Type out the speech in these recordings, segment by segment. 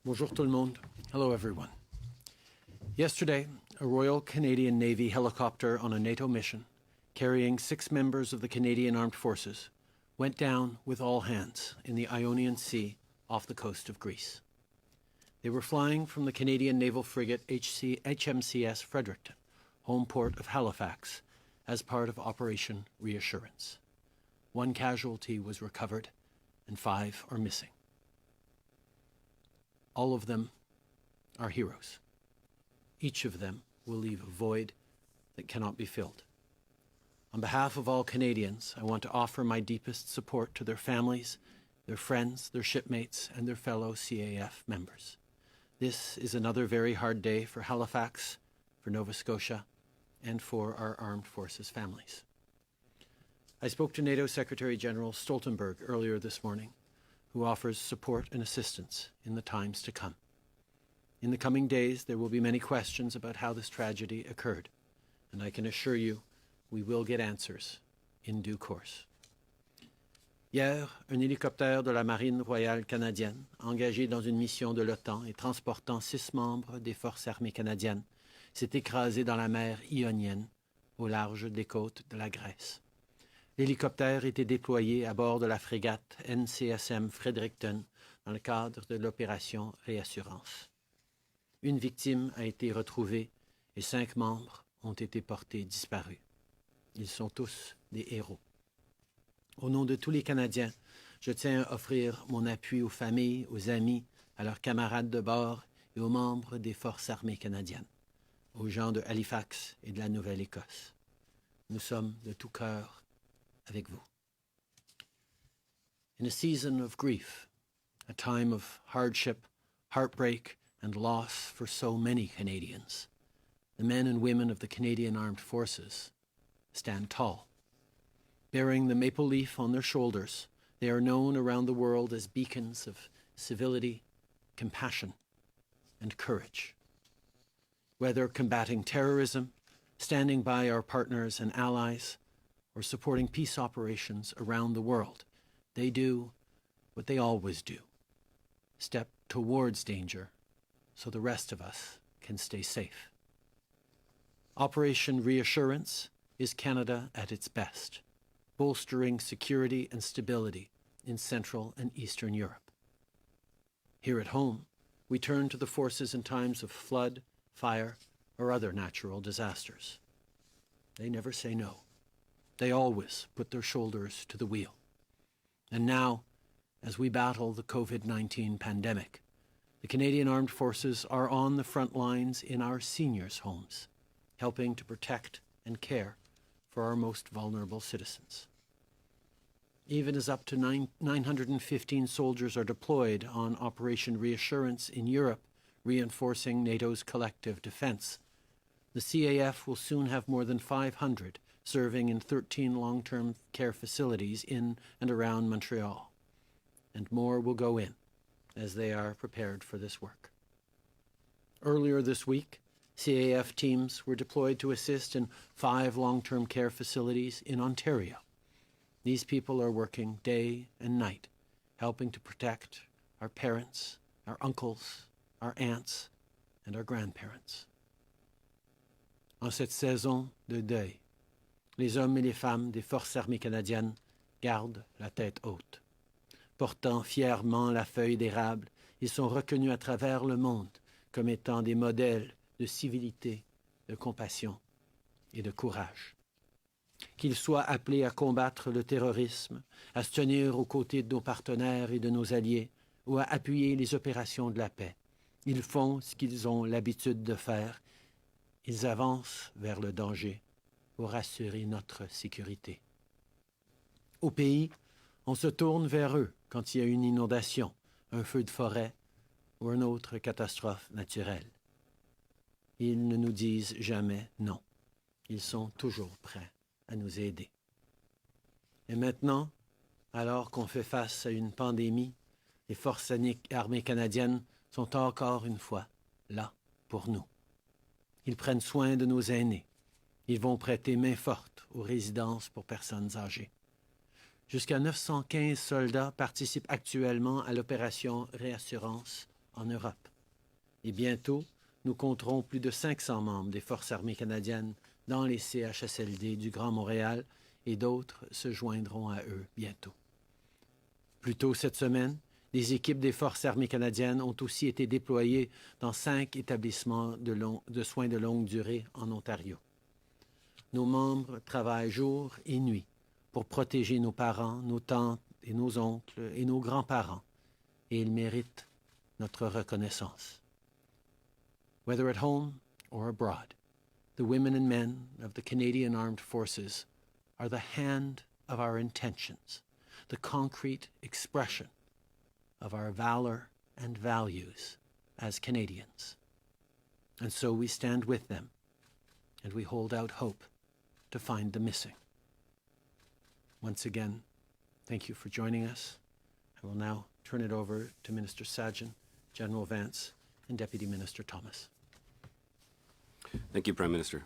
Bonjour tout le monde. Hello everyone. Yesterday, a Royal Canadian Navy helicopter on a NATO mission, carrying 6 members of the Canadian Armed Forces, went down with all hands in the Ionian Sea off the coast of Greece. They were flying from the Canadian naval frigate HMCS Fredericton, home port of Halifax, as part of Operation Reassurance. 1 casualty was recovered and 5 are missing. All of them are heroes. Each of them will leave a void that cannot be filled. On behalf of all Canadians, I want to offer my deepest support to their families, their friends, their shipmates, and their fellow CAF members. This is another very hard day for Halifax, for Nova Scotia, and for our armed forces families. I spoke to NATO Secretary General Stoltenberg earlier this morning, who offers support and assistance in the times to come. In the coming days, there will be many questions about how this tragedy occurred, and I can assure you we will get answers in due course. Hier, un hélicoptère de la Marine royale canadienne, engagé dans une mission de l'OTAN et transportant 6 membres des forces armées canadiennes, s'est écrasé dans la mer Ionienne, au large des côtes de la Grèce. L'hélicoptère était déployé à bord de la frégate NCSM Fredericton dans le cadre de l'opération Réassurance. Une victime a été retrouvée et 5 membres ont été portés disparus. Ils sont tous des héros. Au nom de tous les Canadiens, je tiens à offrir mon appui aux familles, aux amis, à leurs camarades de bord et aux membres des Forces armées canadiennes, aux gens de Halifax et de la Nouvelle-Écosse. Nous sommes de tout cœur avec vous. In a season of grief, a time of hardship, heartbreak, and loss for so many Canadians, the men and women of the Canadian Armed Forces stand tall. Bearing the maple leaf on their shoulders, they are known around the world as beacons of civility, compassion, and courage. Whether combating terrorism, standing by our partners and allies, or supporting peace operations around the world, they do what they always do: step towards danger so the rest of us can stay safe. Operation Reassurance is Canada at its best, bolstering security and stability in Central and Eastern Europe. Here at home, we turn to the forces in times of flood, fire, or other natural disasters. They never say no. They always put their shoulders to the wheel. And now, as we battle the COVID-19 pandemic, the Canadian Armed Forces are on the front lines in our seniors' homes, helping to protect and care for our most vulnerable citizens. Even as up to 915 soldiers are deployed on Operation Reassurance in Europe, reinforcing NATO's collective defense, the CAF will soon have more than 500 serving in 13 long-term care facilities in and around Montreal. And more will go in as they are prepared for this work. Earlier this week, CAF teams were deployed to assist in 5 long-term care facilities in Ontario. These people are working day and night, helping to protect our parents, our uncles, our aunts, and our grandparents. En cette saison de deuil, les hommes et les femmes des Forces armées canadiennes gardent la tête haute. Portant fièrement la feuille d'érable, ils sont reconnus à travers le monde comme étant des modèles de civilité, de compassion et de courage. Qu'ils soient appelés à combattre le terrorisme, à se tenir aux côtés de nos partenaires et de nos alliés, ou à appuyer les opérations de la paix, ils font ce qu'ils ont l'habitude de faire. Ils avancent vers le danger pour assurer notre sécurité. Au pays, on se tourne vers eux quand il y a une inondation, un feu de forêt ou une autre catastrophe naturelle. Ils ne nous disent jamais non. Ils sont toujours prêts à nous aider. Et maintenant, alors qu'on fait face à une pandémie, les forces armées canadiennes sont encore une fois là pour nous. Ils prennent soin de nos aînés. Ils vont prêter main forte aux résidences pour personnes âgées. Jusqu'à 915 soldats participent actuellement à l'opération Réassurance en Europe. Et bientôt, nous compterons plus de 500 membres des Forces armées canadiennes dans les CHSLD du Grand Montréal et d'autres se joindront à eux bientôt. Plus tôt cette semaine, les équipes des Forces armées canadiennes ont aussi été déployées dans 5 établissements de soins de longue durée en Ontario. Nos membres travaillent jour et nuit pour protéger nos parents, nos tantes et nos oncles et nos grands-parents, et ils méritent notre reconnaissance. Whether at home or abroad, the women and men of the Canadian Armed Forces are the hand of our intentions, the concrete expression of our valor and values as Canadians. And so we stand with them, and we hold out hope to find the missing. Once again, thank you for joining us. I will now turn it over to Minister Sajjan, General Vance, and Deputy Minister Thomas. Thank you, Prime Minister.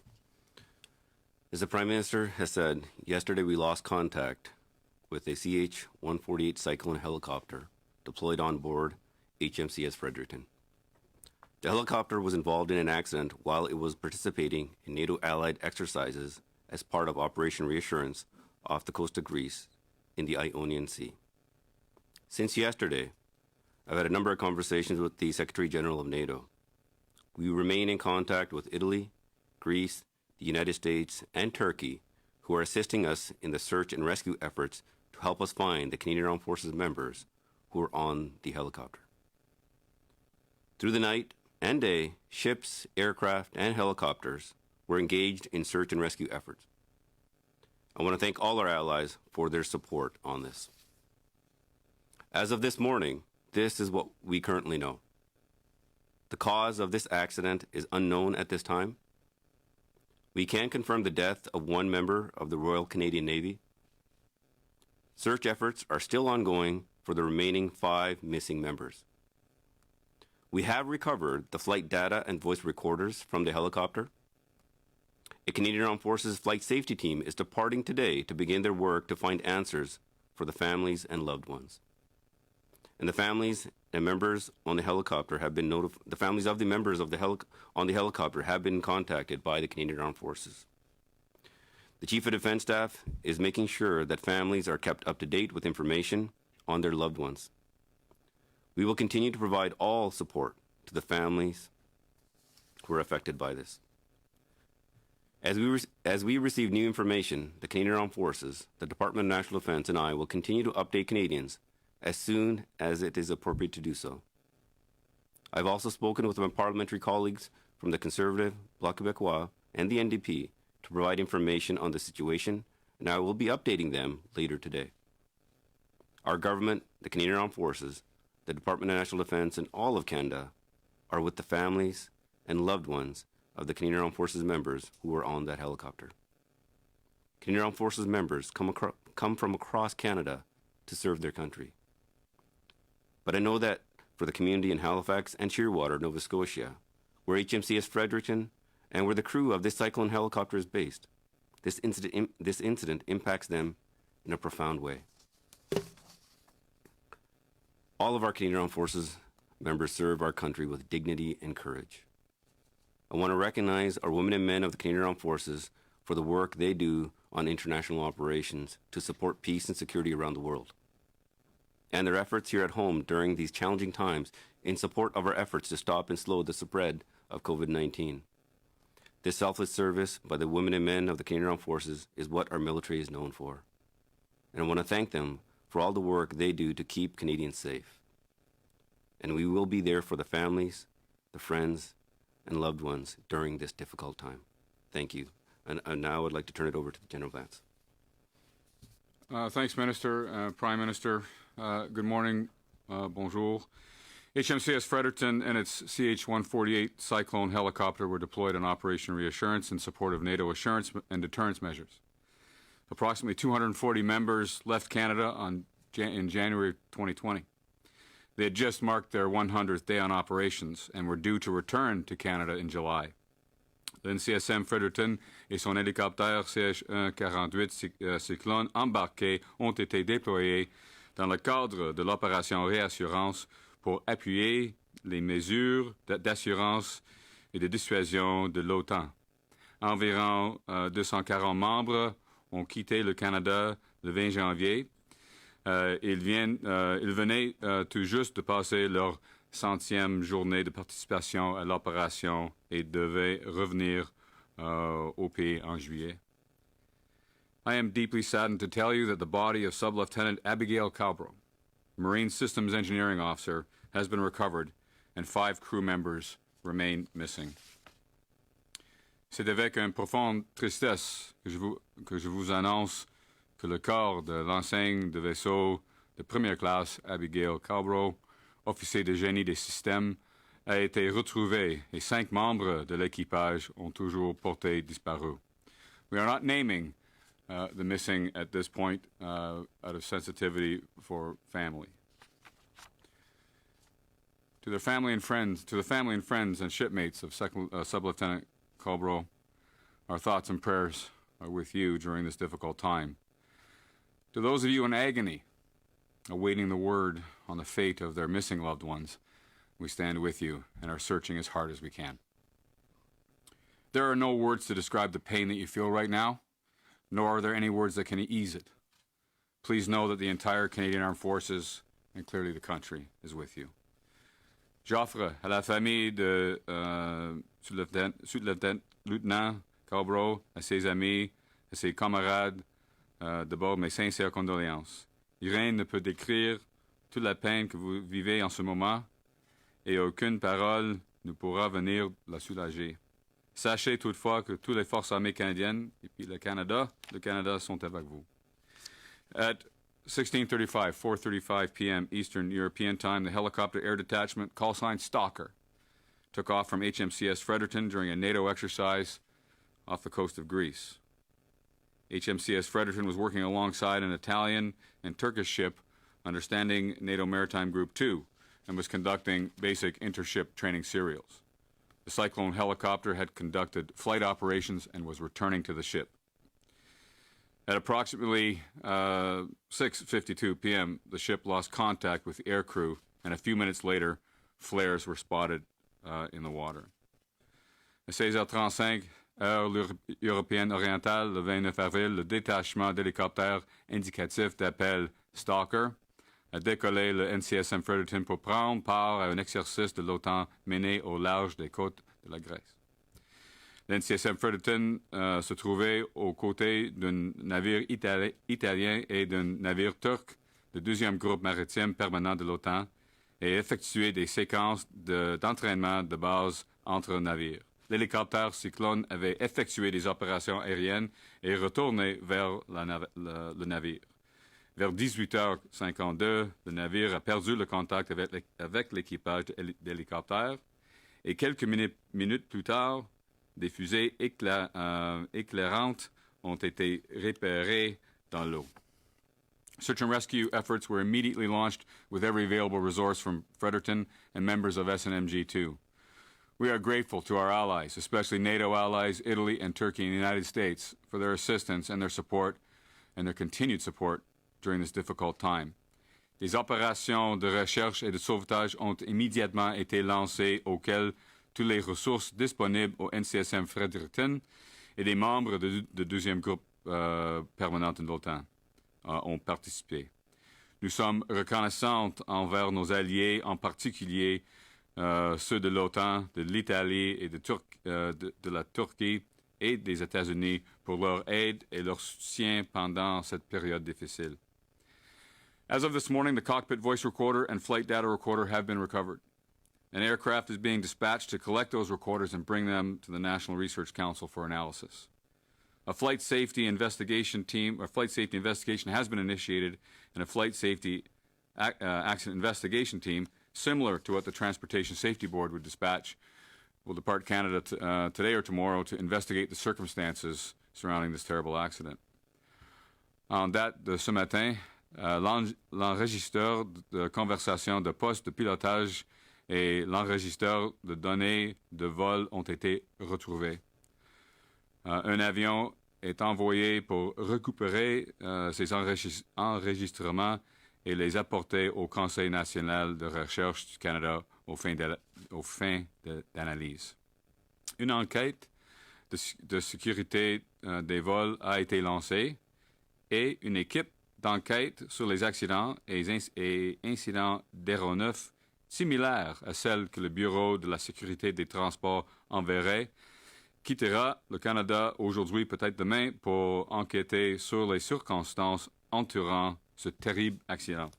As the Prime Minister has said, yesterday we lost contact with a CH-148 Cyclone helicopter deployed on board HMCS Fredericton. The helicopter was involved in an accident while it was participating in NATO allied exercises as part of Operation Reassurance off the coast of Greece in the Ionian Sea. Since yesterday, I've had a number of conversations with the Secretary General of NATO. We remain in contact with Italy, Greece, the United States, and Turkey, who are assisting us in the search and rescue efforts to help us find the Canadian Armed Forces members who were on the helicopter. Through the night and day, ships, aircraft, and helicopters were engaged in search and rescue efforts. I want to thank all our allies for their support on this. As of this morning, this is what we currently know. The cause of this accident is unknown at this time. We can confirm the death of one member of the Royal Canadian Navy. Search efforts are still ongoing for the remaining 5 missing members. We have recovered the flight data and voice recorders from the helicopter. A Canadian Armed Forces flight safety team is departing today to begin their work to find answers for the families and loved ones. And the families and members on the helicopter have been the families of the members of on the helicopter have been contacted by the Canadian Armed Forces. The Chief of Defence Staff is making sure that families are kept up to date with information on their loved ones. We will continue to provide all support to the families who are affected by this. As we receive new information, the Canadian Armed Forces, the Department of National Defence, and I will continue to update Canadians as soon as it is appropriate to do so. I've also spoken with my parliamentary colleagues from the Conservative, Bloc Québécois, and the NDP to provide information on the situation, and I will be updating them later today. Our government, the Canadian Armed Forces, the Department of National Defence, and all of Canada are with the families and loved ones of the Canadian Armed Forces members who were on that helicopter. Canadian Armed Forces members come from across Canada to serve their country. But I know that for the community in Halifax and Shearwater, Nova Scotia, where HMCS Fredericton and where the crew of this Cyclone helicopter is based, this incident impacts them in a profound way. All of our Canadian Armed Forces members serve our country with dignity and courage. I want to recognize our women and men of the Canadian Armed Forces for the work they do on international operations to support peace and security around the world, and their efforts here at home during these challenging times in support of our efforts to stop and slow the spread of COVID-19. This selfless service by the women and men of the Canadian Armed Forces is what our military is known for. And I want to thank them for all the work they do to keep Canadians safe. And we will be there for the families, the friends, and loved ones during this difficult time. Thank you. And now I'd like to turn it over to General Vance. Thanks, Minister. Prime Minister, good morning. Bonjour. HMCS Fredericton and its CH-148 Cyclone helicopter were deployed on Operation Reassurance in support of NATO assurance and deterrence measures. Approximately 240 members left Canada in January 2020. They had just marked their 100th day on operations and were due to return to Canada in July. L'NCSM Fredericton et son hélicoptère CH-148 Cyclone embarqués ont été déployés dans le cadre de l'opération Réassurance pour appuyer les mesures d'assurance et de dissuasion de l'OTAN. Environ 240 membres ont quitté le Canada le 20 janvier. Ils venaient tout juste de passer leur 100e journée de participation à l'opération et devaient revenir au pays en juillet. I am deeply saddened to tell you that the body of Sub-Lieutenant Abigail Calbro, Marine Systems Engineering Officer, has been recovered and 5 crew members remain missing. C'est avec une profonde tristesse que je vous annonce que le corps de l'enseigne de vaisseau de première classe Abigail Calbro, officier de génie des systèmes, a été retrouvé et 5 membres de l'équipage ont toujours porté disparu. We are not naming the missing at this point out of sensitivity for family. To the family and friends and shipmates of Sub-Lieutenant Calbro, our thoughts and prayers are with you during this difficult time. To those of you in agony, awaiting the word on the fate of their missing loved ones, we stand with you and are searching as hard as we can. There are no words to describe the pain that you feel right now, nor are there any words that can ease it. Please know that the entire Canadian Armed Forces, and clearly the country, is with you. J'offre à la famille de sous-lieutenant Calbro, à ses amis, à ses camarades, de bord mes sincères condoléances. Rien ne peut décrire toute la peine que vous vivez en ce moment et aucune parole ne pourra venir la soulager. Sachez toutefois que toutes les forces armées canadiennes et puis le Canada sont avec vous. At 4:35 p.m. Eastern European Time, the Helicopter Air Detachment, call sign Stalker, took off from HMCS Fredericton during a NATO exercise off the coast of Greece. HMCS Fredericton was working alongside an Italian and Turkish ship under Standing NATO Maritime Group 2 and was conducting basic intership training serials. The Cyclone helicopter had conducted flight operations and was returning to the ship. At approximately 6:52 p.m., the ship lost contact with the aircrew, and a few minutes later, flares were spotted in the water. À 16h35, heure européenne orientale, le 29 avril, le détachement d'hélicoptères indicatif d'appel Stalker a décollé le NCSM Fredericton pour prendre part à un exercice de l'OTAN mené au large des côtes de la Grèce. L'NCSM Fredericton se trouvait aux côtés d'un navire italien et d'un navire turc, le 2e groupe maritime permanent de l'OTAN, et effectuait des séquences d'entraînement de base entre navires. L'hélicoptère Cyclone avait effectué des opérations aériennes et retourné vers le navire. Vers 18h52, le navire a perdu le contact avec l'équipage d'hélicoptère et quelques minutes plus tard, des fusées éclairantes ont été repérées dans l'eau. Search and rescue efforts were immediately launched with every available resource from Fredericton and members of SNMG-2. We are grateful to our allies, especially NATO allies, Italy and Turkey and the United States, for their assistance and their support and their continued support during this difficult time. Des opérations de recherche et de sauvetage ont immédiatement été lancées auxquelles toutes les ressources disponibles au NCSM Fredericton et des membres du 2e groupe permanent de l'OTAN ont participé. Nous sommes reconnaissants envers nos alliés, en particulier ceux de l'OTAN, de l'Italie et de la Turquie et des États-Unis pour leur aide et leur soutien pendant cette période difficile. As of this morning, the cockpit voice recorder and flight data recorder have been recovered. An aircraft is being dispatched to collect those recorders and bring them to the National Research Council for analysis. A flight safety investigation has been initiated, and a flight safety accident investigation team, similar to what the Transportation Safety Board would dispatch, will depart Canada today or tomorrow to investigate the circumstances surrounding this terrible accident. En date de ce matin, l'enregistreur de conversation de poste de pilotage et l'enregistreur de données de vol ont été retrouvés. Un avion est envoyé pour récupérer ces enregistrements et les apporter au Conseil national de recherche du Canada aux fins d'analyse. Une enquête de sécurité des vols a été lancée et une équipe d'enquête sur les accidents et incidents d'aéronefs similaires à celle que le Bureau de la sécurité des transports enverrait quittera le Canada aujourd'hui, peut-être demain, pour enquêter sur les circonstances entourant ce terrible accident.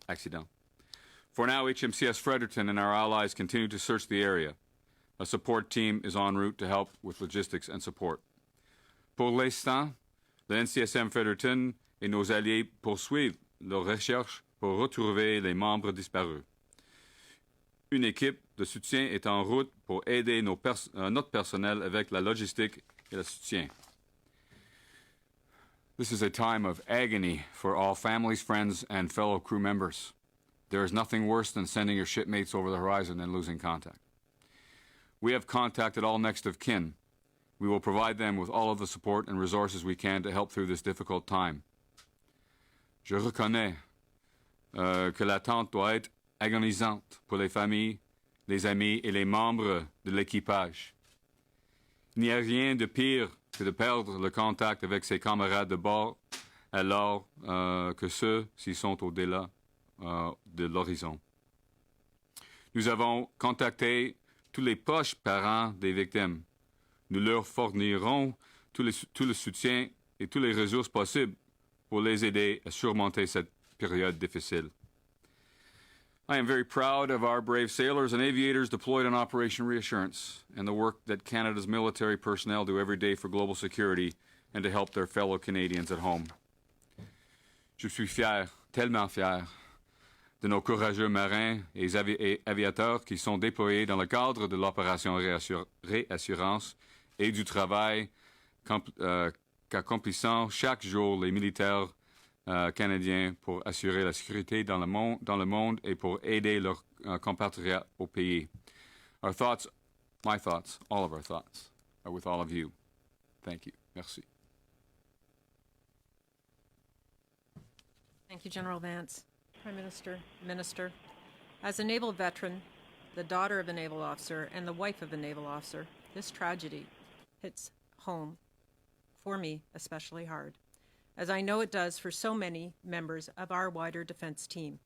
For now, HMCS Fredericton and our allies continue to search the area. A support team is en route to help with logistics and support. Pour l'instant, le NCSM Fredericton et nos alliés poursuivent leurs recherches pour retrouver les membres disparus. Une équipe de soutien est en route pour aider notre personnel avec la logistique et le soutien. This is a time of agony for all families, friends, and fellow crew members. There is nothing worse than sending your shipmates over the horizon and losing contact. We have contacted all next of kin. We will provide them with all of the support and resources we can to help through this difficult time. Je reconnais que l'attente doit être agonisante pour les familles, les amis et les membres de l'équipage. Il n'y a rien de pire que de perdre le contact avec ses camarades de bord alors que ceux-ci sont au-delà de l'horizon. Nous avons contacté tous les proches parents des victimes. Nous leur fournirons tout le soutien et toutes les ressources possibles pour les aider à surmonter cette période difficile. I am very proud of our brave sailors and aviators deployed on Operation Reassurance and the work that Canada's military personnel do every day for global security and to help their fellow Canadians at home. Je suis fier, tellement fier, de nos courageux marins et aviateurs qui sont déployés dans le cadre de l'opération Réassurance et du travail qu'accomplissent chaque jour les militaires canadiens pour assurer la sécurité dans le monde et pour aider leurs compatriotes au pays. Our thoughts, my thoughts, all of our thoughts are with all of you. Thank you. Merci. Thank you, General Vance. Prime Minister, Minister, as a naval veteran, the daughter of a naval officer, and the wife of a naval officer, this tragedy hits home, for me especially hard, as I know it does for so many members of our wider defense team.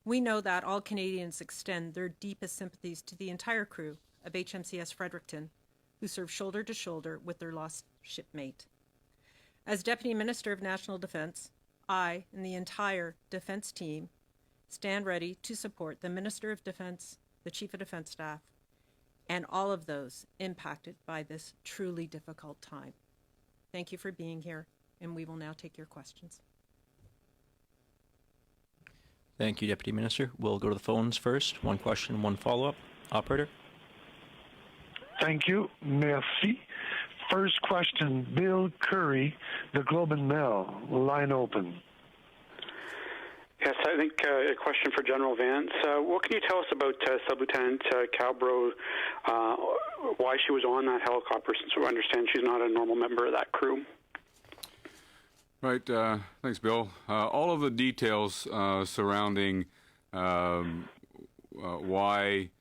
We know that all Canadians extend their deepest sympathies to the entire crew of HMCS Fredericton, who served shoulder to shoulder with their lost shipmate. As Deputy Minister of National Defense, I and the entire defense team stand ready to support the Minister of Defense, the Chief of Defense Staff, and all of those impacted by this truly difficult time. Thank you for being here, and we will now take your questions. Thank you, Deputy Minister. We'll go to the phones first. One question, one follow-up. Operator? Thank you. Merci. First question, Bill Curry, the Globe and Mail. Line open. Yes, I think a question for General Vance. What can you tell us about Sub-Lieutenant Calbro, why she was on that helicopter, since we understand she's not a normal member of that crew? Right. Thanks, Bill. All of the details surrounding why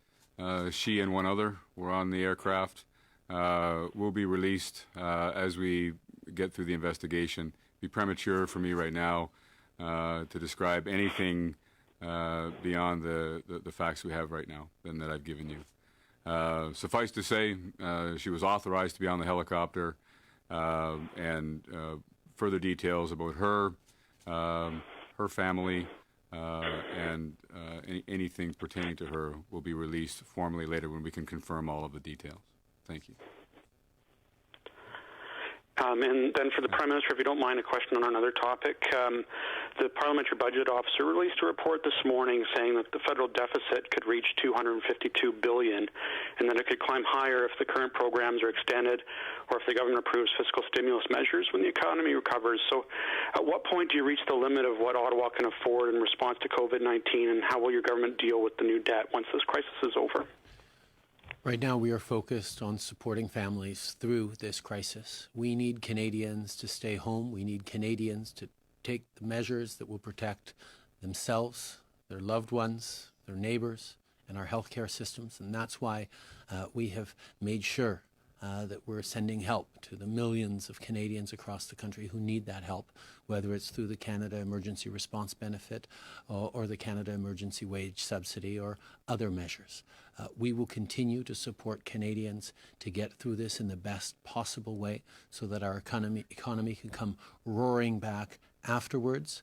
she and one other were on the aircraft will be released as we get through the investigation. It'd be premature for me right now to describe anything beyond the facts we have right now and that I've given you. Suffice to say, she was authorized to be on the helicopter, and further details about her, her family, and anything pertaining to her will be released formally later when we can confirm all of the details. Thank you. And then for the Prime Minister, if you don't mind, a question on another topic. The Parliamentary Budget Officer released a report this morning saying that the federal deficit could reach $252 billion and that it could climb higher if the current programs are extended or if the government approves fiscal stimulus measures when the economy recovers. So at what point do you reach the limit of what Ottawa can afford in response to COVID-19, and how will your government deal with the new debt once this crisis is over? Right now, we are focused on supporting families through this crisis. We need Canadians to stay home. We need Canadians to take the measures that will protect themselves, their loved ones, their neighbors, and our healthcare systems. And that's why we have made sure that we're sending help to the millions of Canadians across the country who need that help, whether it's through the Canada Emergency Response Benefit or the Canada Emergency Wage Subsidy or other measures. We will continue to support Canadians to get through this in the best possible way so that our economy can come roaring back afterwards.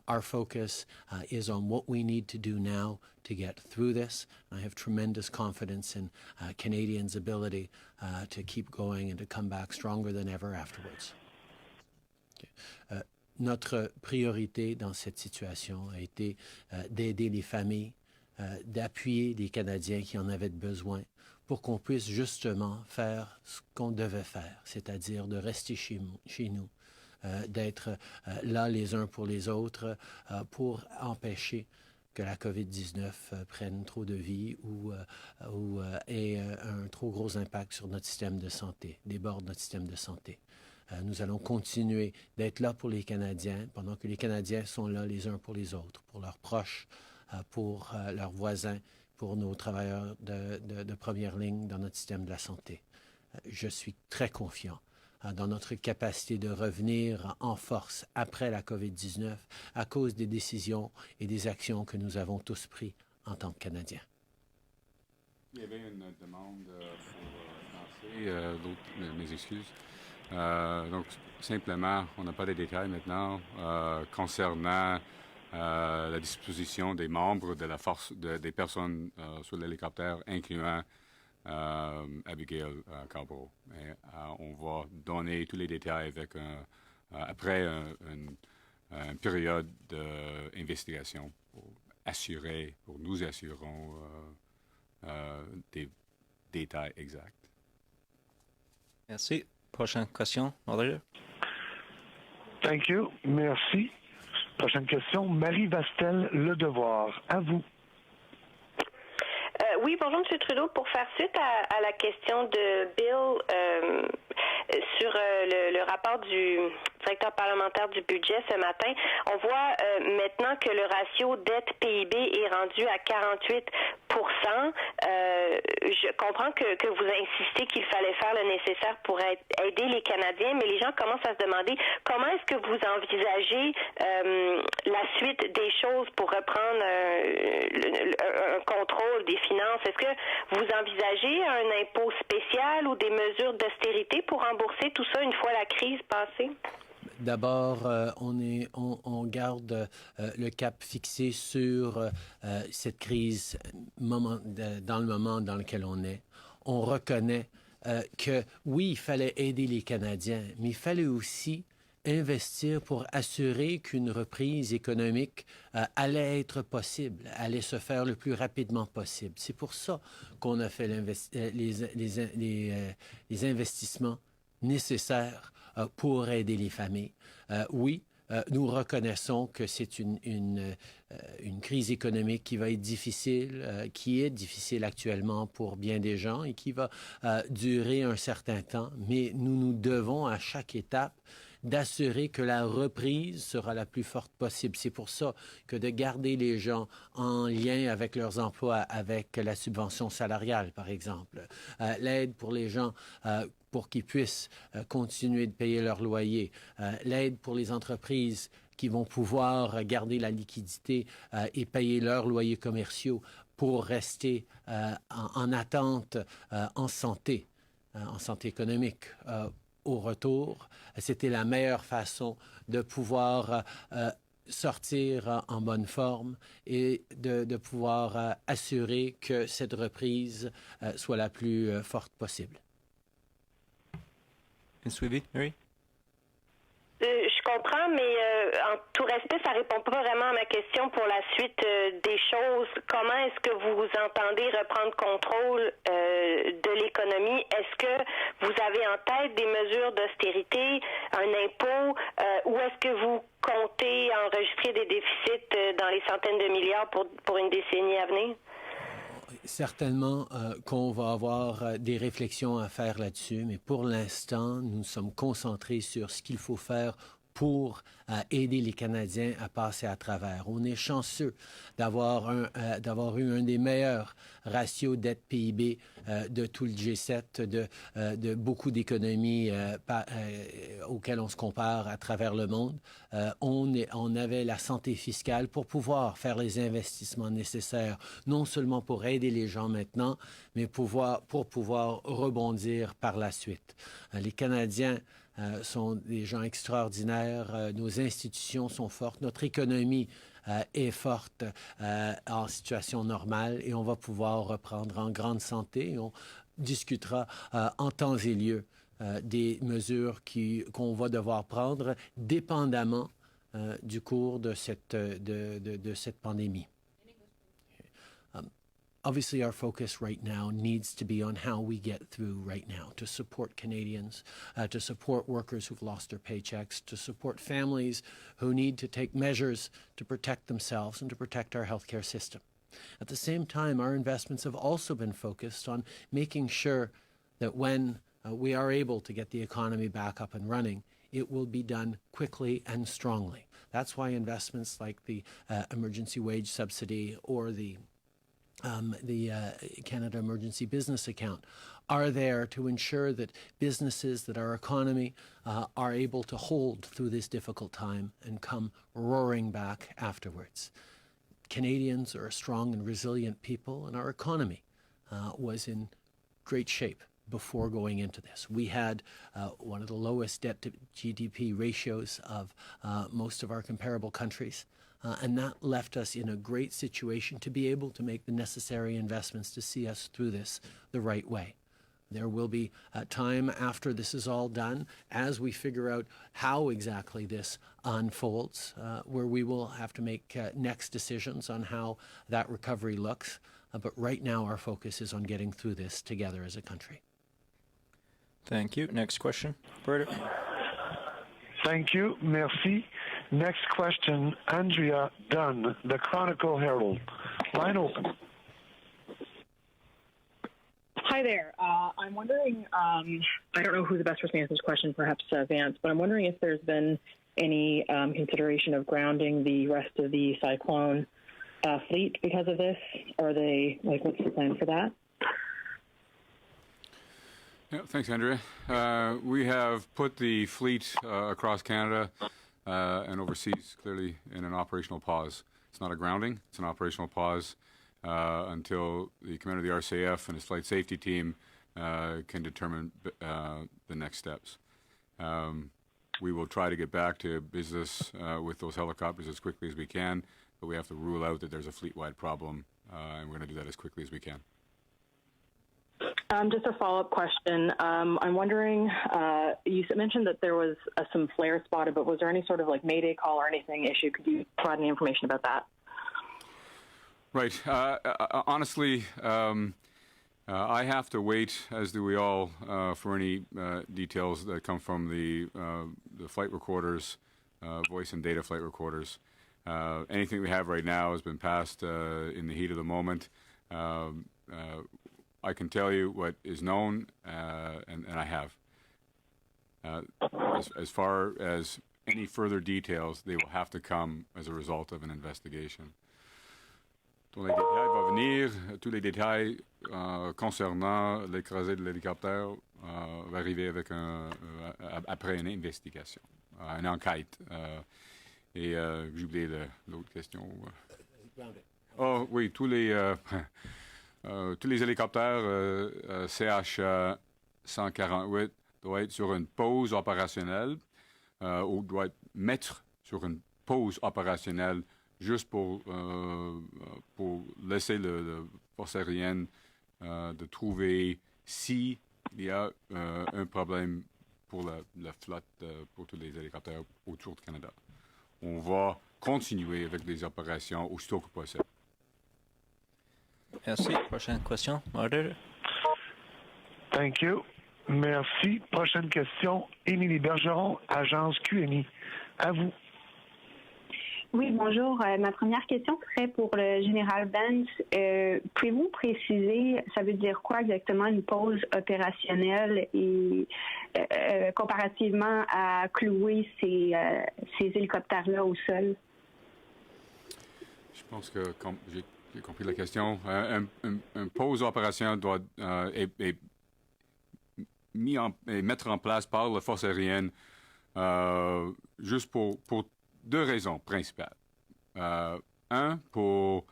Our focus is on what we need to do now to get through this. I have tremendous confidence in Canadians' ability to keep going and to come back stronger than ever afterwards. Okay. Notre priorité dans cette situation a été d'aider les familles, d'appuyer les Canadiens qui en avaient besoin pour qu'on puisse justement faire ce qu'on devait faire, c'est-à-dire de rester chez nous, d'être là les uns pour les autres pour empêcher que la COVID-19 prenne trop de vie ou ait un trop gros impact sur notre système de santé, déborde notre système de santé. Nous allons continuer d'être là pour les Canadiens pendant que les Canadiens sont là les uns pour les autres, pour leurs proches, pour leurs voisins, pour nos travailleurs de première ligne dans notre système de la santé. Je suis très confiant dans notre capacité de revenir en force après la COVID-19 à cause des décisions et des actions que nous avons tous prises en tant que Canadiens. Il y avait une demande pour financer, mes excuses. Donc, simplement, on n'a pas de détails maintenant concernant la disposition des membres de la force, des personnes sur l'hélicoptère, incluant Abigail Carborough. On va donner tous les détails avec après une période d'investigation pour nous assurons des détails exacts. Merci. Prochaine question, moderator. Thank you. Merci. Prochaine question, Marie Vastel, Le Devoir. À vous. Oui, bonjour, M. Trudeau. Pour faire suite à la question de Bill sur le rapport du directeur parlementaire du budget ce matin, on voit maintenant que le ratio dette-PIB est rendu à 48 Je comprends que vous insistez qu'il fallait faire le nécessaire pour aider les Canadiens, mais les gens commencent à se demander comment est-ce que vous envisagez la suite des choses pour reprendre un contrôle des finances. Est-ce que vous envisagez un impôt spécial ou des mesures d'austérité pour rembourser tout ça une fois la crise passée? D'abord, on garde le cap fixé sur cette crise dans le moment dans lequel on est. On reconnaît que oui, il fallait aider les Canadiens, mais il fallait aussi investir pour assurer qu'une reprise économique allait être possible, allait se faire le plus rapidement possible. C'est pour ça qu'on a fait les investissements nécessaires pour aider les familles. Oui, nous reconnaissons que c'est une crise économique qui va être difficile, qui est difficile actuellement pour bien des gens et qui va durer un certain temps, mais nous devons à chaque étape d'assurer que la reprise sera la plus forte possible. C'est pour ça que de garder les gens en lien avec leurs emplois, avec la subvention salariale, par exemple, l'aide pour les gens pour qu'ils puissent continuer de payer leur loyer, l'aide pour les entreprises qui vont pouvoir garder la liquidité et payer leurs loyers commerciaux pour rester en attente en santé économique. Au retour, c'était la meilleure façon de pouvoir sortir en bonne forme et de pouvoir assurer que cette reprise soit la plus forte possible. Une suivi, Mary? Je comprends, mais en tout respect, ça répond pas vraiment à ma question pour la suite des choses. Comment est-ce que vous entendez reprendre contrôle de l'économie? Est-ce que vous avez en tête des mesures d'austérité, un impôt, ou est-ce que vous comptez enregistrer des déficits dans les centaines de milliards pour une décennie à venir? Certainement qu'on va avoir des réflexions à faire là-dessus, mais pour l'instant, nous sommes concentrés sur ce qu'il faut faire pour aider les Canadiens à passer à travers. On est chanceux d'avoir eu un des meilleurs ratios dette PIB de tout le G7, de beaucoup d'économies auxquelles on se compare à travers le monde. On avait la santé fiscale pour pouvoir faire les investissements nécessaires, non seulement pour aider les gens maintenant, mais pour pouvoir rebondir par la suite. Les Canadiens sont des gens extraordinaires. Nos institutions sont fortes. Notre économie est forte en situation normale et on va pouvoir reprendre en grande santé. On discutera en temps et lieu des mesures qu'on va devoir prendre dépendamment du cours de cette pandémie. Obviously, our focus right now needs to be on how we get through right now to support Canadians, to support workers who've lost their paychecks, to support families who need to take measures to protect themselves and to protect our healthcare system. At the same time, our investments have also been focused on making sure that when we are able to get the economy back up and running, it will be done quickly and strongly. That's why investments like the emergency wage subsidy or the Canada Emergency Business Account are there to ensure that businesses, that our economy are able to hold through this difficult time and come roaring back afterwards. Canadians are a strong and resilient people, and our economy was in great shape before going into this. We had one of the lowest debt to GDP ratios of most of our comparable countries. And that left us in a great situation to be able to make the necessary investments to see us through this the right way. There will be time after this is all done, as we figure out how exactly this unfolds, where we will have to make next decisions on how that recovery looks. But right now, our focus is on getting through this together as a country. Thank you. Next question, operator. Thank you. Merci. Next question, Andrea Dunn, the Chronicle Herald. Line open. Hi there. I'm wondering, I don't know who the best person to answer this question, perhaps Vance, but I'm wondering if there's been any consideration of grounding the rest of the Cyclone fleet because of this. Are they, what's the plan for that? Yeah, thanks, Andrea. We have put the fleet across Canada and overseas clearly in an operational pause. It's not a grounding, it's an operational pause until the commander of the RCF and his flight safety team can determine the next steps. We will try to get back to business with those helicopters as quickly as we can, but we have to rule out that there's a fleet-wide problem, and we're going to do that as quickly as we can. Just a follow-up question. I'm wondering, you mentioned that there was some flares spotted, but was there any sort of Mayday call or anything issue? Could you provide any information about that? Right. Honestly, I have to wait, as do we all, for any details that come from the flight recorders, voice and data flight recorders. Anything we have right now has been passed in the heat of the moment. I can tell you what is known, and I have. As far as any further details, they will have to come as a result of an investigation. Tous les détails vont venir, tous les détails concernant l'écrasé de l'hélicoptère va arriver avec après une investigation, une enquête. Et j'ai oublié l'autre question. Oh oui, tous les hélicoptères CH-148 doivent être sur une pause opérationnelle ou doivent mettre sur une pause opérationnelle juste pour laisser la force aérienne de trouver s'il y a un problème pour la flotte, pour tous les hélicoptères autour du Canada. On va continuer avec les opérations aussitôt que possible. Merci. Prochaine question, moderator. Thank you. Merci. Prochaine question, Émilie Bergeron, Agence QMI. À vous. Oui, bonjour. Ma première question serait pour le général Vance. Pouvez-vous préciser, ça veut dire quoi exactement une pause opérationnelle et comparativement à clouer ces hélicoptères-là au sol? Je pense que j'ai compris la question. Un pause opération doit est mettre en place par la force aérienne juste pour deux raisons principales. Un, pour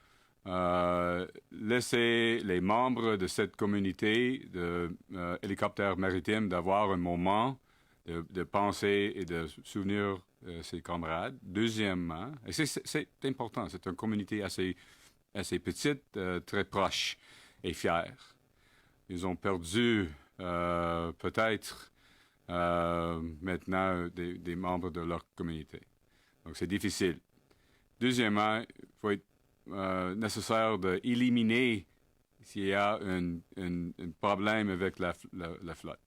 laisser les membres de cette communauté de hélicoptères maritimes d'avoir un moment de penser et de souvenir ses camarades. Deuxièmement, et c'est important, c'est une communauté assez petite, très proche et fière. Ils ont perdu peut-être maintenant des membres de leur communauté. Donc c'est difficile. Deuxièmement, il faut être nécessaire d'éliminer s'il y a un problème avec la flotte.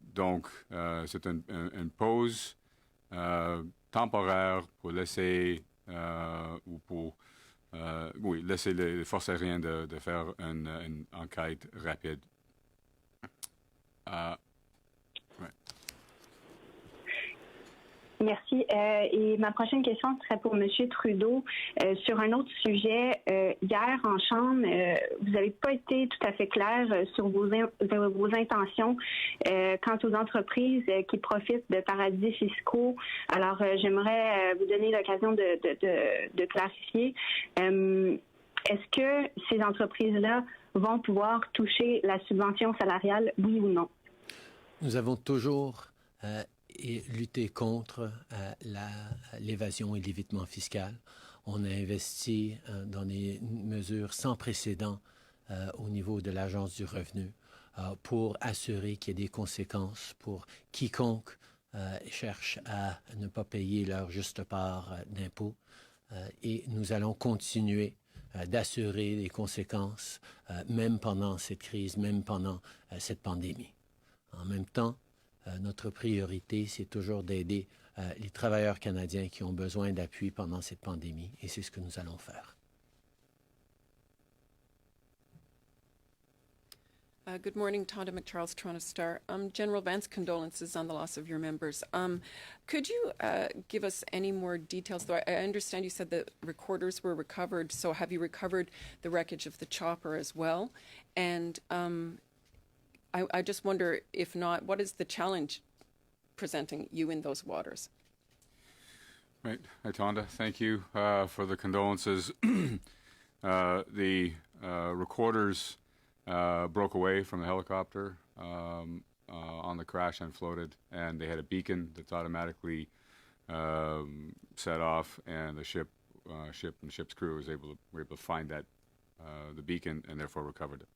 Donc, c'est une pause temporaire pour laisser laisser les forces aériennes de faire une enquête rapide. Ouais. Merci. Et ma prochaine question serait pour M. Trudeau. Sur un autre sujet, hier en Chambre, vous n'avez pas été tout à fait clair sur vos intentions quant aux entreprises qui profitent de paradis fiscaux. Alors, j'aimerais vous donner l'occasion de clarifier. Est-ce que ces entreprises-là vont pouvoir toucher la subvention salariale, oui ou non? Nous avons toujours lutté contre l'évasion et l'évitement fiscal. On a investi dans des mesures sans précédent au niveau de l'Agence du revenu pour assurer qu'il y ait des conséquences pour quiconque cherche à ne pas payer leur juste part d'impôts. Et nous allons continuer d'assurer les conséquences, même pendant cette crise, même pendant cette pandémie. En même temps, notre priorité, c'est toujours d'aider les travailleurs canadiens qui ont besoin d'appui pendant cette pandémie, et c'est ce que nous allons faire. Good morning, Tonda McCharles, Toronto Star. General Vance, condolences on the loss of your members. Could you give us any more details? Though I understand you said that recorders were recovered, so have you recovered the wreckage of the chopper as well? And I just wonder, if not, what is the challenge presenting you in those waters? Right. Hi, Tonda. Thank you for the condolences. The recorders broke away from the helicopter on the crash and floated, and they had a beacon that's automatically set off, and the ship and the ship's crew were able to find that the beacon and therefore recovered it.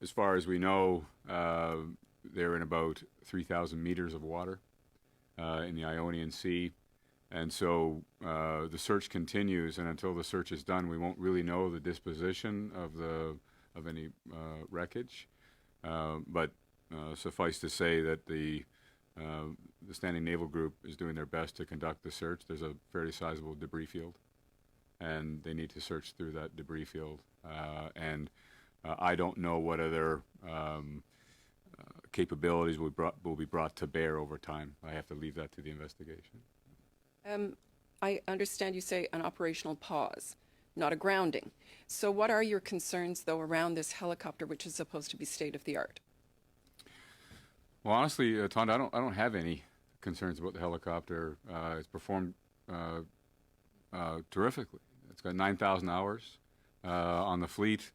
As far as we know, they're in about 3,000 meters of water in the Ionian Sea. And so the search continues, and until the search is done, we won't really know the disposition of any wreckage. But suffice to say that the Standing Naval Group is doing their best to conduct the search. There's a fairly sizable debris field, and they need to search through that debris field. And I don't know what other capabilities will be brought to bear over time. I have to leave that to the investigation. I understand you say an operational pause, not a grounding. So what are your concerns, though, around this helicopter, which is supposed to be state-of-the-art? Well, honestly, Tonda, I don't have any concerns about the helicopter. It's performed terrifically. It's got 9,000 hours on the fleet.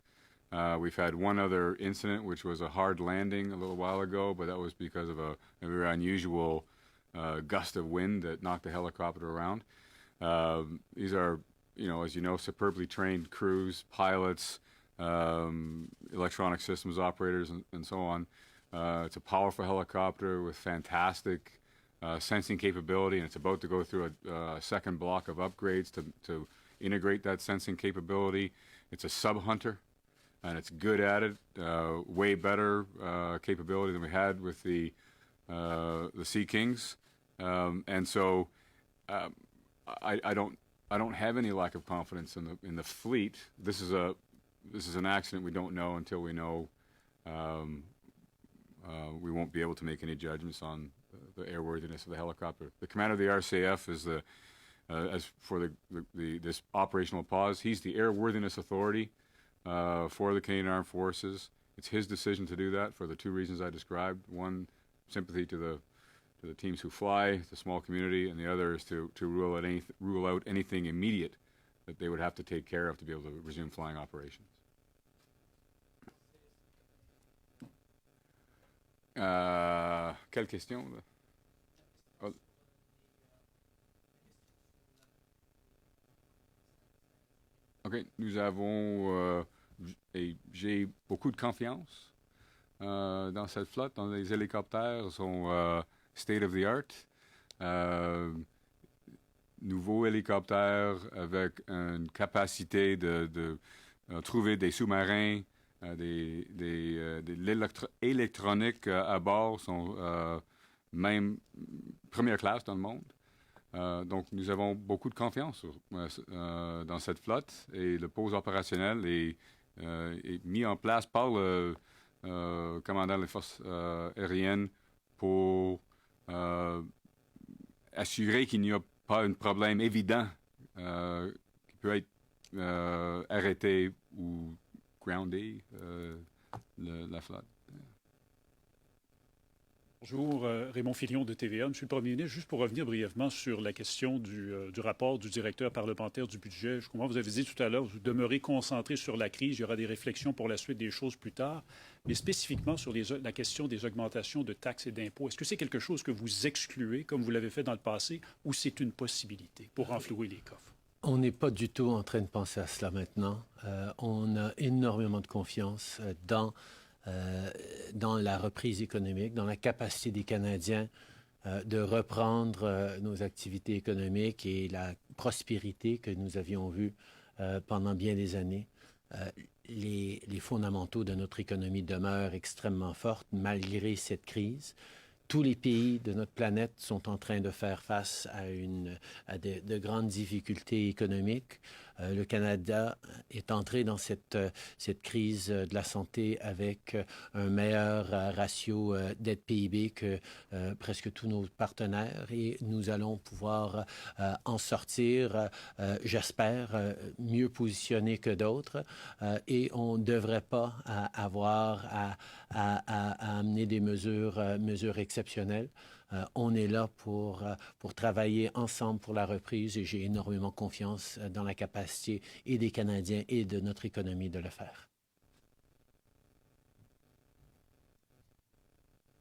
We've had one other incident, which was a hard landing a little while ago, but that was because of a very unusual gust of wind that knocked the helicopter around. These are, as you know, superbly trained crews, pilots, electronic systems operators, and so on. It's a powerful helicopter with fantastic sensing capability, and it's about to go through a second block of upgrades to integrate that sensing capability. It's a sub-hunter, and it's good at it, way better capability than we had with the Sea Kings. And so I don't have any lack of confidence in the fleet. This is an accident we don't know until we know. We won't be able to make any judgments on the airworthiness of the helicopter. The commander of the RCF is as for this operational pause, he's the airworthiness authority for the Canadian Armed Forces. It's his decision to do that for the two reasons I described. One, sympathy to the teams who fly, the small community, and the other is to rule out anything immediate that they would have to take care of to be able to resume flying operations. Quelle question? OK, nous avons, et j'ai beaucoup de confiance dans cette flotte. Les hélicoptères sont state of the art. Nouveaux hélicoptères avec une capacité de trouver des sous-marins, de l'électronique à bord sont même première classe dans le monde. Donc, nous avons beaucoup de confiance dans cette flotte et le pause opérationnel est mis en place par le commandant des forces aériennes pour assurer qu'il n'y a pas un problème évident qui peut être arrêté ou groundé la flotte. Bonjour, Raymond Filion de TVA. Monsieur le Premier ministre, juste pour revenir brièvement sur la question du rapport du directeur parlementaire du budget, je comprends, vous avez dit tout à l'heure, vous demeurez concentré sur la crise, il y aura des réflexions pour la suite des choses plus tard, mais spécifiquement sur la question des augmentations de taxes et d'impôts, est-ce que c'est quelque chose que vous excluez, comme vous l'avez fait dans le passé, ou c'est une possibilité pour renflouer les coffres? On n'est pas du tout en train de penser à cela maintenant. On a énormément de confiance dans la reprise économique, dans la capacité des Canadiens de reprendre nos activités économiques et la prospérité que nous avions vue pendant bien des années. Les fondamentaux de notre économie demeurent extrêmement fortes malgré cette crise. Tous les pays de notre planète sont en train de faire face à de grandes difficultés économiques. Le Canada est entré dans cette crise de la santé avec un meilleur ratio dette PIB que presque tous nos partenaires et nous allons pouvoir en sortir, j'espère, mieux positionnés que d'autres et on ne devrait pas avoir à amener des mesures exceptionnelles. On est là pour travailler ensemble pour la reprise et j'ai énormément confiance dans la capacité et des Canadiens et de notre économie de le faire.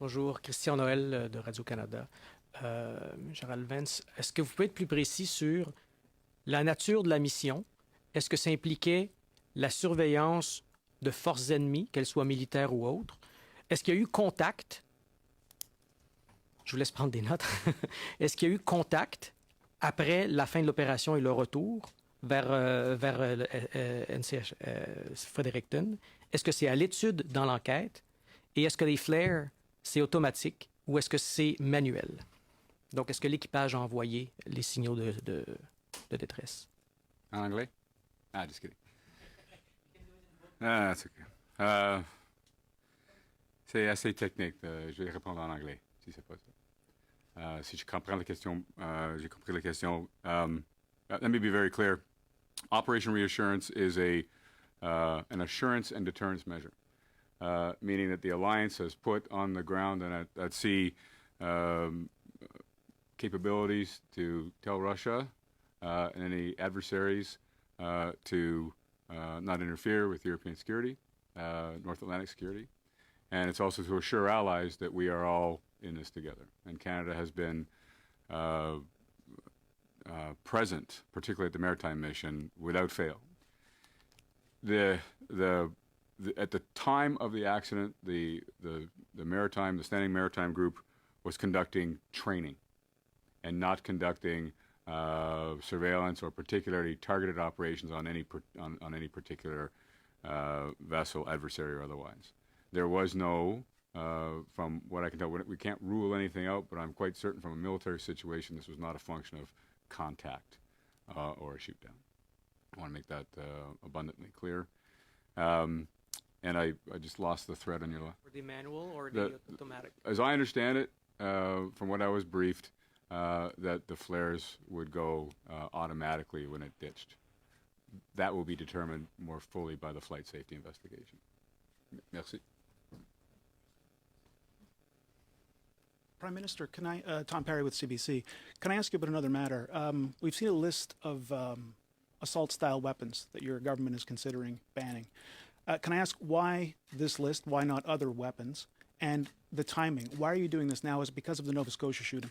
Bonjour, Christian Noël de Radio-Canada. Gérald Vance, est-ce que vous pouvez être plus précis sur la nature de la mission? Est-ce que ça impliquait la surveillance de forces ennemies, qu'elles soient militaires ou autres? Est-ce qu'il y a eu contact? Je vous laisse prendre des notes. Est-ce qu'il y a eu contact après la fin de l'opération et le retour vers NCH Fredericton? Est-ce que c'est à l'étude dans l'enquête? Et est-ce que les flares, c'est automatique ou est-ce que c'est manuel? Donc, est-ce que l'équipage a envoyé les signaux de détresse? En anglais? Ah, just kidding. Ah, that's okay. C'est assez technique. Je vais répondre en anglais, si c'est possible. Si je comprends la question, j'ai compris la question. Let me be very clear. Operation Reassurance is an assurance and deterrence measure, meaning that the alliance has put on the ground and at sea capabilities to tell Russia and any adversaries to not interfere with European security, North Atlantic security. And it's also to assure allies that we are all in this together. And Canada has been present, particularly at the maritime mission, without fail. At the time of the accident, the Standing Maritime Group was conducting training and not conducting surveillance or particularly targeted operations on any particular vessel, adversary or otherwise. There was no From what I can tell, we can't rule anything out, but I'm quite certain from a military situation, this was not a function of contact or a shoot down. I want to make that abundantly clear. And I just lost the thread on your last. For the manual or the automatic? As I understand it, from what I was briefed, that the flares would go automatically when it ditched. That will be determined more fully by the flight safety investigation. Merci. Prime Minister, can I, Tom Perry with CBC, can I ask you about another matter? We've seen a list of assault-style weapons that your government is considering banning. Can I ask why this list, why not other weapons, and the timing? Why are you doing this now? Is it because of the Nova Scotia shooting?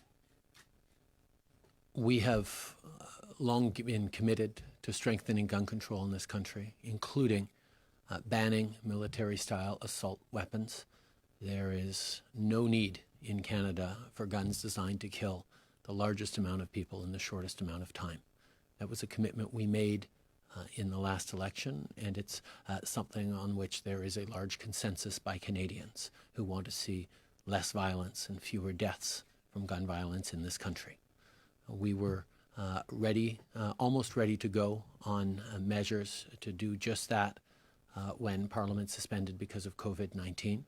We have long been committed to strengthening gun control in this country, including banning military-style assault weapons. There is no need in Canada for guns designed to kill the largest amount of people in the shortest amount of time. That was a commitment we made in the last election, and it's something on which there is a large consensus by Canadians who want to see less violence and fewer deaths from gun violence in this country. We were almost ready to go on measures to do just that when Parliament suspended because of COVID-19.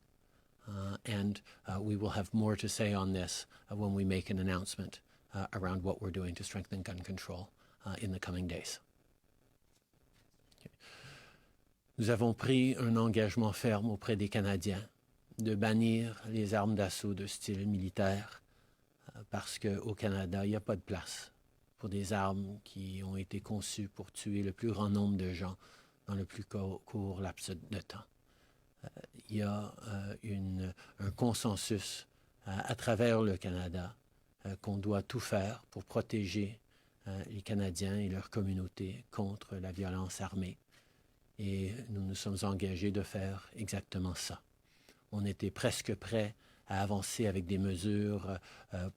And we will have more to say on this when we make an announcement around what we're doing to strengthen gun control in the coming days. Nous avons pris un engagement ferme auprès des Canadiens de bannir les armes d'assaut de style militaire parce qu'au Canada, il n'y a pas de place pour des armes qui ont été conçues pour tuer le plus grand nombre de gens dans le plus court laps de temps. Il y a un consensus à travers le Canada qu'on doit tout faire pour protéger les Canadiens et leur communauté contre la violence armée. Et nous nous sommes engagés de faire exactement ça. On était presque prêts à avancer avec des mesures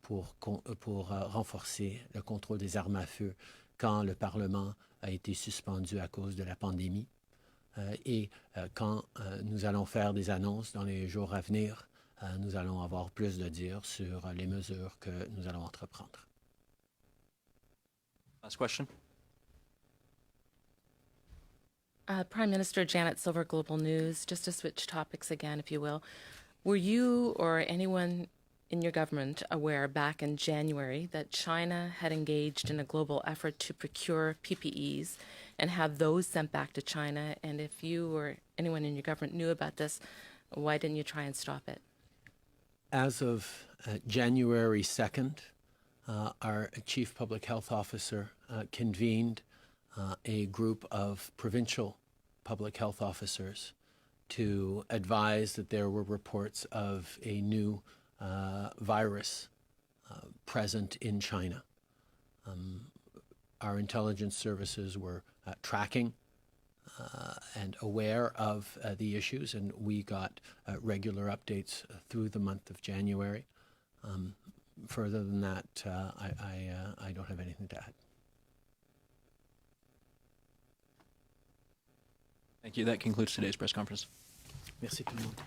pour renforcer le contrôle des armes à feu quand le Parlement a été suspendu à cause de la pandémie. Et quand nous allons faire des annonces dans les jours à venir, nous allons avoir plus de dire sur les mesures que nous allons entreprendre. Last question. Prime Minister Janet Silver, Global News. Just to switch topics again, if you will. Were you or anyone in your government aware back in January that China had engaged in a global effort to procure PPEs and have those sent back to China? And if you or anyone in your government knew about this, why didn't you try and stop it? As of January 2nd, our Chief Public Health Officer convened a group of provincial public health officers to advise that there were reports of a new virus present in China. Our intelligence services were tracking and aware of the issues, and we got regular updates through the month of January. Further than that, I don't have anything to add. Thank you. That concludes today's press conference. Merci tout le monde.